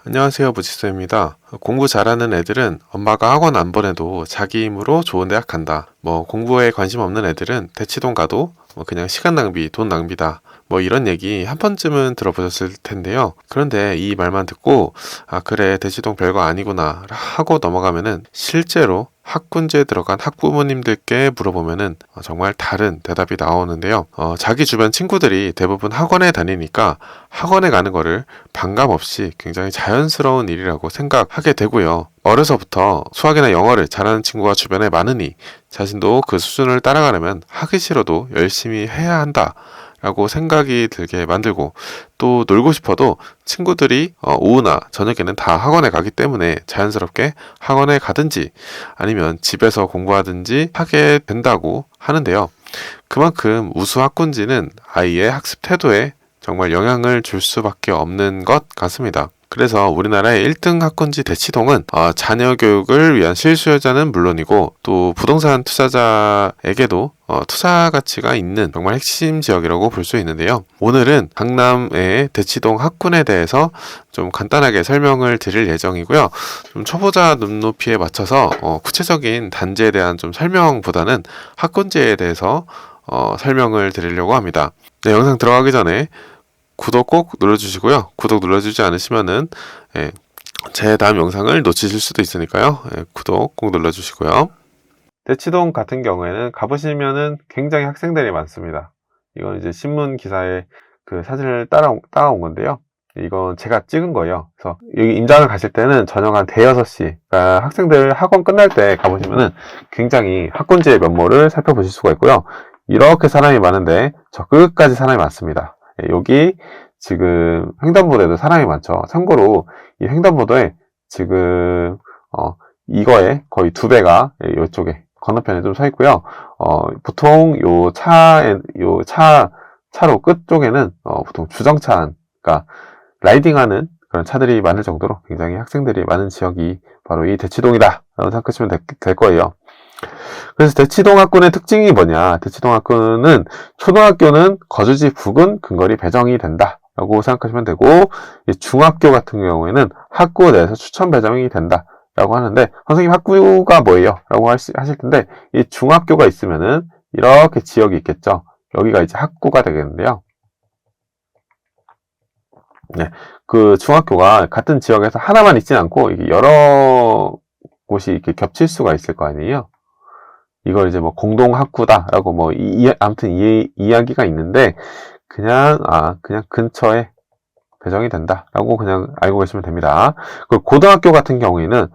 안녕하세요, 부지쌤입니다. 공부 잘하는 애들은 엄마가 학원 안 보내도 자기 힘으로 좋은 대학 간다. 공부에 관심 없는 애들은 대치동 가도 그냥 시간 낭비, 돈 낭비다. 이런 얘기 한 번쯤은 들어보셨을 텐데요. 그런데 이 말만 듣고 그래, 대치동 별거 아니구나 하고 넘어가면은 실제로 학군지에 들어간 학부모님들께 물어보면은 정말 다른 대답이 나오는데요. 자기 주변 친구들이 대부분 학원에 다니니까 학원에 가는 거를 반감 없이 굉장히 자연스러운 일이라고 생각하게 되고요. 어려서부터 수학이나 영어를 잘하는 친구가 주변에 많으니 자신도 그 수준을 따라가려면 하기 싫어도 열심히 해야 한다 라고 생각이 들게 만들고, 또 놀고 싶어도 친구들이 오후나 저녁에는 다 학원에 가기 때문에 자연스럽게 학원에 가든지 아니면 집에서 공부하든지 하게 된다고 하는데요. 그만큼 우수 학군지는 아이의 학습 태도에 정말 영향을 줄 수밖에 없는 것 같습니다. 그래서 우리나라의 1등 학군지 대치동은 자녀 교육을 위한 실수요자는 물론이고 또 부동산 투자자에게도 투자 가치가 있는 정말 핵심 지역이라고 볼 수 있는데요. 오늘은 강남의 대치동 학군에 대해서 좀 간단하게 설명을 드릴 예정이고요. 좀 초보자 눈높이에 맞춰서 구체적인 단지에 대한 좀 설명보다는 학군지에 대해서 설명을 드리려고 합니다. 네, 영상 들어가기 전에 구독 꼭 눌러주시고요. 구독 눌러주지 않으시면은 제 다음 영상을 놓치실 수도 있으니까요. 구독 꼭 눌러주시고요. 대치동 같은 경우에는 가보시면은 굉장히 학생들이 많습니다. 이건 이제 신문 기사에 그 사진을 따라온 건데요. 이건 제가 찍은 거예요. 그래서 여기 임장을 가실 때는 저녁 한 대여섯 시, 그러니까 학생들 학원 끝날 때 가보시면은 굉장히 학군지의 면모를 살펴보실 수가 있고요. 이렇게 사람이 많은데 저 끝까지 사람이 많습니다. 여기 지금 횡단보도에도 사람이 많죠. 참고로 이 횡단보도에 지금 이거에 거의 2배가 이쪽에 건너편에 좀 서 있고요. 보통 차로 끝쪽에는 보통 주정차, 그러니까 라이딩하는 그런 차들이 많을 정도로 굉장히 학생들이 많은 지역이 바로 이 대치동이다 라고 생각하시면 될 거예요. 그래서 대치동 학군의 특징이 뭐냐? 대치동 학군은 초등학교는 거주지 부근 근거리 배정이 된다 라고 생각하시면 되고, 중학교 같은 경우에는 학구 내에서 추천 배정이 된다 라고 하는데, 선생님 학구가 뭐예요? 라고 하실 텐데, 이 중학교가 있으면은 이렇게 지역이 있겠죠. 여기가 이제 학구가 되겠는데요. 네, 그 중학교가 같은 지역에서 하나만 있진 않고 이게 여러 곳이 이렇게 겹칠 수가 있을 거 아니에요. 이걸 이제 공동 학구다라고 아무튼 이야기가 있는데, 그냥 근처에 배정이 된다라고 그냥 알고 계시면 됩니다. 그리고 고등학교 같은 경우에는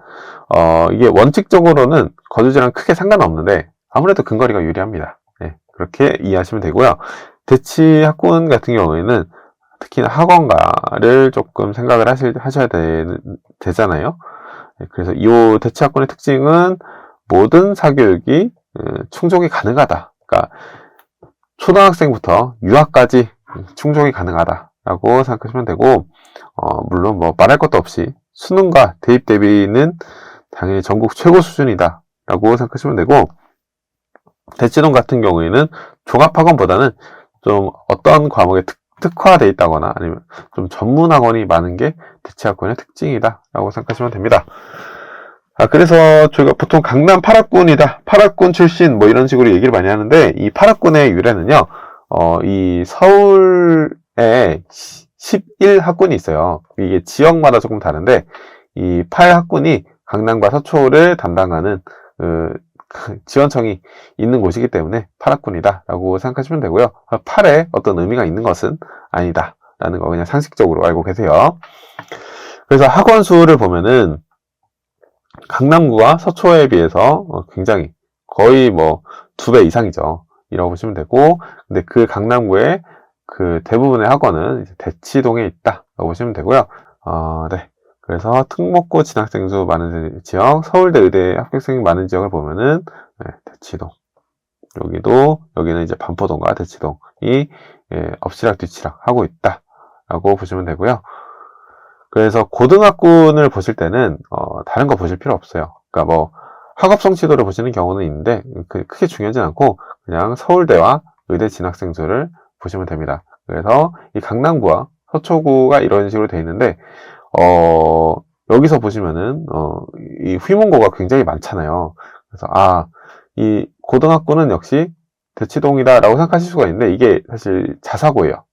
이게 원칙적으로는 거주지랑 크게 상관없는데 아무래도 근거리가 유리합니다. 네, 그렇게 이해하시면 되고요. 대치 학군 같은 경우에는 특히나 학원가를 조금 생각을 하셔야 되잖아요. 네, 그래서 이 대치 학군의 특징은 모든 사교육이 충족이 가능하다. 그러니까 초등학생부터 유아까지 충족이 가능하다라고 생각하시면 되고, 물론 말할 것도 없이 수능과 대입 대비는 당연히 전국 최고 수준이다라고 생각하시면 되고, 대치동 같은 경우에는 종합학원보다는 좀 어떤 과목에 특화되어 있다거나 아니면 좀 전문 학원이 많은 게 대치학원의 특징이다라고 생각하시면 됩니다. 그래서 저희가 보통 강남 8학군이다, 8학군 출신 이런 식으로 얘기를 많이 하는데, 이 8학군의 유래는요, 이 서울에 11학군이 있어요. 이게 지역마다 조금 다른데, 이 8학군이 강남과 서초를 담당하는 지원청이 있는 곳이기 때문에 8학군이다 라고 생각하시면 되고요. 8에 어떤 의미가 있는 것은 아니다 라는 거 그냥 상식적으로 알고 계세요. 그래서 학원 수를 보면은 강남구와 서초에 비해서 굉장히 거의 2배 이상이죠. 이라고 보시면 되고, 근데 그 강남구의 그 대부분의 학원은 이제 대치동에 있다라고 보시면 되고요. 네. 그래서 특목고 진학생 수 많은 지역, 서울대 의대 합격생이 많은 지역을 보면은 대치동. 여기는 이제 반포동과 대치동이 엎치락뒤치락 하고 있다라고 보시면 되고요. 그래서 고등학군을 보실 때는 다른 거 보실 필요 없어요. 그러니까 학업 성취도를 보시는 경우는 있는데 크게 중요하진 않고 그냥 서울대와 의대 진학생 수를 보시면 됩니다. 그래서 이 강남구와 서초구가 이런 식으로 되어 있는데 여기서 보시면은 이 휘문고가 굉장히 많잖아요. 그래서 이 고등학교는 역시 대치동이다 라고 생각하실 수가 있는데, 이게 사실 자사고예요.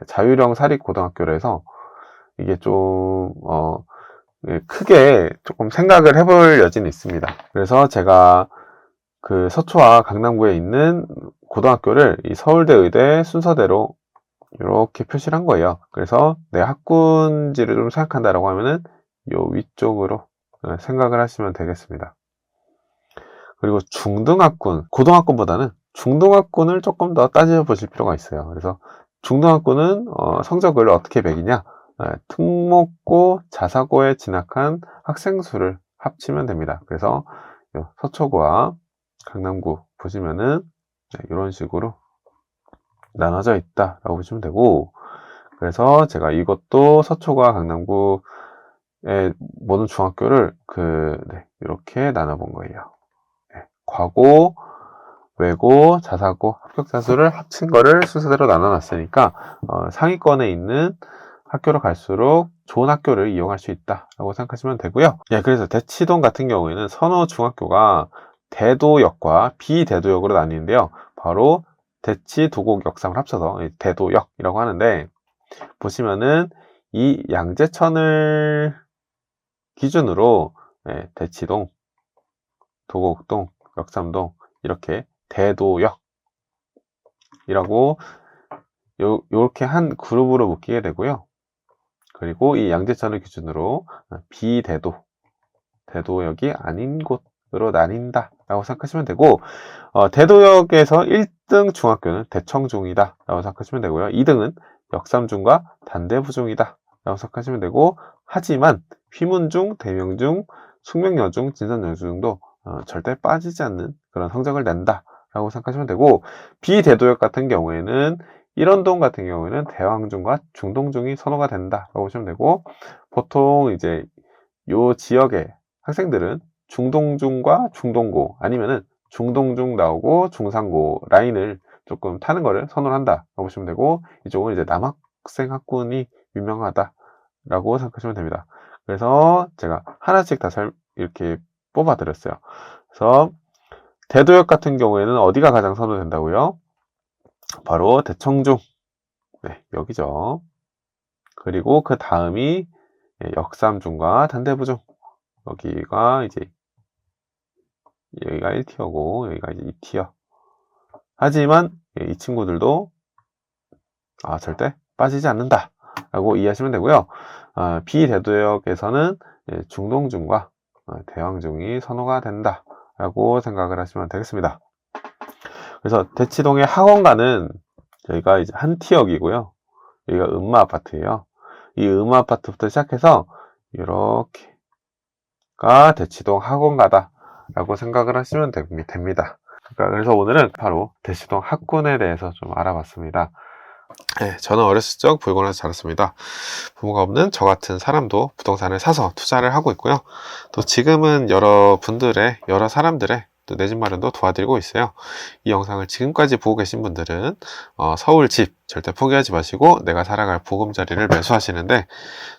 자율형 사립고등학교라서 이게 좀 크게 조금 생각을 해볼 여지는 있습니다. 그래서 제가 그 서초와 강남구에 있는 고등학교를 이 서울대, 의대 순서대로 이렇게 표시를 한 거예요. 그래서 내 학군지를 좀 생각한다라고 하면은 요 위쪽으로 생각을 하시면 되겠습니다. 그리고 중등학군, 고등학군보다는 중등학군을 조금 더 따져보실 필요가 있어요. 그래서 중등학군은 성적을 어떻게 매기냐? 특목고, 자사고에 진학한 학생 수를 합치면 됩니다. 그래서 서초구와 강남구 보시면은 이런 식으로 나눠져 있다라고 보시면 되고, 그래서 제가 이것도 서초과 강남구의 모든 중학교를 이렇게 나눠본 거예요. 과고, 외고, 자사고, 합격자수를 합친 거를 순서대로 나눠놨으니까 상위권에 있는 학교로 갈수록 좋은 학교를 이용할 수 있다라고 생각하시면 되고요. 그래서 대치동 같은 경우에는 선호 중학교가 대도역과 비대도역으로 나뉘는데요. 바로 대치, 도곡, 역삼을 합쳐서 대도역이라고 하는데, 보시면은 이 양재천을 기준으로 대치동, 도곡동, 역삼동 이렇게 대도역이라고 요렇게 한 그룹으로 묶이게 되고요. 그리고 이 양재천을 기준으로 대도역이 아닌 곳으로 나뉜다 라고 생각하시면 되고, 대도역에서 1등 중학교는 대청중이다 라고 생각하시면 되고요. 2등은 역삼중과 단대부중이다 라고 생각하시면 되고, 하지만 휘문중, 대명중, 숙명여중, 진선여중도 절대 빠지지 않는 그런 성적을 낸다 라고 생각하시면 되고, 비대도역 같은 경우에는 일원동 같은 경우에는 대왕중과 중동중이 선호가 된다 라고 보시면 되고, 보통 이제 요 지역의 학생들은 중동중과 중동고 아니면은 중동중 나오고 중상고 라인을 조금 타는 거를 선호한다 라고 보시면 되고, 이쪽은 이제 남학생 학군이 유명하다 라고 생각하시면 됩니다. 그래서 제가 하나씩 다 이렇게 뽑아 드렸어요. 그래서 대도역 같은 경우에는 어디가 가장 선호된다고요? 바로 대청중, 여기죠. 그리고 그 다음이 역삼중과 단대부중, 여기가 1티어고 여기가 이제 2티어. 하지만 이 친구들도 절대 빠지지 않는다 라고 이해하시면 되고요. 비대도역에서는 중동중과 대왕중이 선호가 된다 라고 생각을 하시면 되겠습니다. 그래서 대치동의 학원가는 여기가 이제 한 티역이고요. 여기가 음마아파트예요. 이 음마아파트부터 시작해서 이렇게가 대치동 학원가다 라고 생각을 하시면 됩니다. 그래서 오늘은 바로 대치동 학군에 대해서 좀 알아봤습니다. 저는 어렸을 적 불곤에서 자랐습니다. 부모가 없는 저 같은 사람도 부동산을 사서 투자를 하고 있고요. 또 지금은 여러 사람들의 또 내 집 마련도 도와드리고 있어요. 이 영상을 지금까지 보고 계신 분들은 서울 집 절대 포기하지 마시고 내가 살아갈 보금자리를 매수하시는데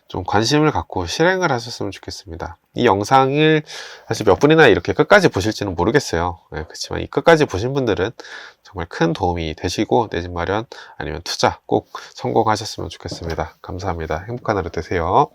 좀 관심을 갖고 실행을 하셨으면 좋겠습니다. 이 영상을 사실 몇 분이나 이렇게 끝까지 보실지는 모르겠어요. 그렇지만 이 끝까지 보신 분들은 정말 큰 도움이 되시고 내 집 마련 아니면 투자 꼭 성공하셨으면 좋겠습니다. 감사합니다. 행복한 하루 되세요.